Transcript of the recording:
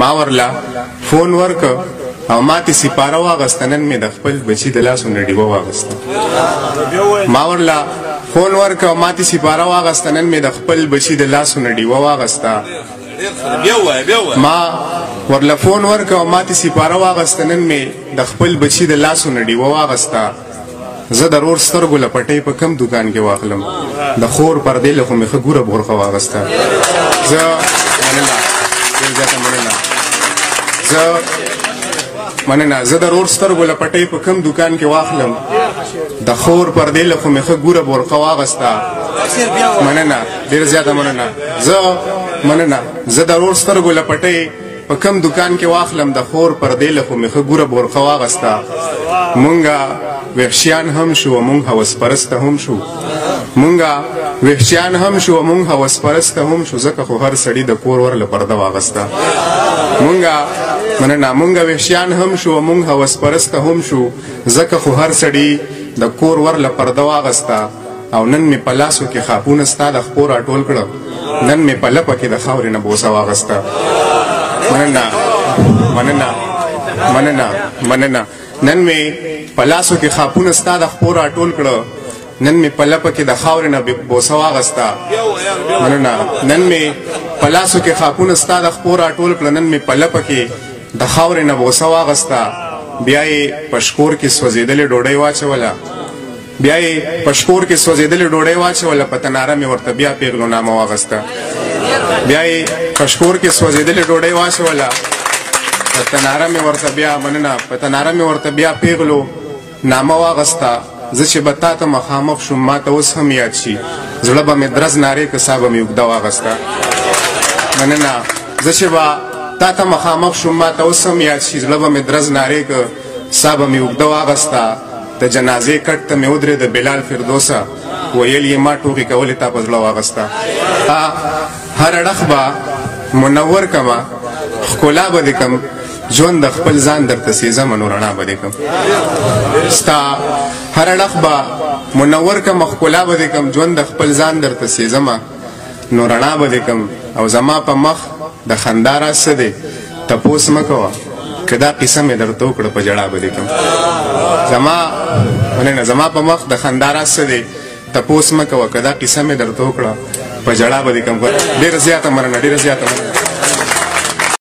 ما ورلا فون ورک او ماتی سپاره واغسته نن مې د خپل بچي د لاسو نه ډیوه واغسته ما ورلا فون ورک او ماتی سپاره واغسته نن مې د خپل بچي د لاسو نه ډیوه واغسته ما ورلا فون ورک او ماتی سپاره واغسته نن مې د خپل بچي د لاسو نه ډیوه واغسته زه د رور سترګو له پټۍ په کم دوکان کې واخلم د خور پردې له خو مې ښه ګوره بورخه واغسته زه د رور سترګو له پټۍ په کم دوکان کې واخلم د خور پردې له خو مې ښه ګوره بورخه واغسته مننه ډېره زیاته مننه زه د رور سترګو له پټۍ په کم دوکان کې واخلم د خور پردې له خو مې ښه ګوره بورخه واغسته مونږه وحشیان هم شو مونږ هوس پرسته هم شو مونږه وحشیان هم شو مونږ هوس پرسته هم شو ځکه خو هر سړي د کور ورله پرده واغسته مونږه وحشیان هم شو مونږ هوس پرسته هم شو ځکه خو هر سړي د کور ورله پرده واغسته او نن مې په لاسو کې خاپونه ستا د خپو راټول کړه نن مې په لپه کې د خاورې نه بوسه واغسته مننه نن مې په لاسو کې خاپونه ستا د خپو راټول کړه نن مې په لپه کې د خاورې نه بوسه واغسته نن مې په لاسو کې خاپونه ستا د خپو راټول کړه نن مې په لپه کې د خاورې نه بوسه واغسته بیا یې په شکور کې سوځېدلې ډوډۍ واچوله په تناره مې ورته بیا پیغلو نامه واغسته په تناره مې ورته بیا پیغلو نامه واغسته زه چې به تا ته مخامخ شوم ما ته اوس هم یاد شي زړه به مې درز نارې که سا به مې اوږده واغسته زه چې به تا ته مخامخ شوم ما ته اوس هم یاد شي زړه به مې درز نارې که سا به مې اوږده واغسته د جنازې کټ ته مې ودرېده بلال فردوسه ویل یې ما ټوکې کولې تا په زړه واغسته هر اړخ به منور کمه ښکلا به دې کم ژوند د خپل ځان درته سېزمه نو رڼا به دې کم ستا هر اړخ به منور کمه ښکلا به دې کم ژوند د خپل ځان درته سېزمه نو رڼا به دې کم او زما په مخ د خندا راز څه دی تپوس مه کوه که دا قصه مې درته وکړه په ژړا به دې کم زما په مخ د خندا راز څه دی تپوس مه کوه که دا قصه مې درته وکړه په ژړا به دې کم ډېره زیاته مننه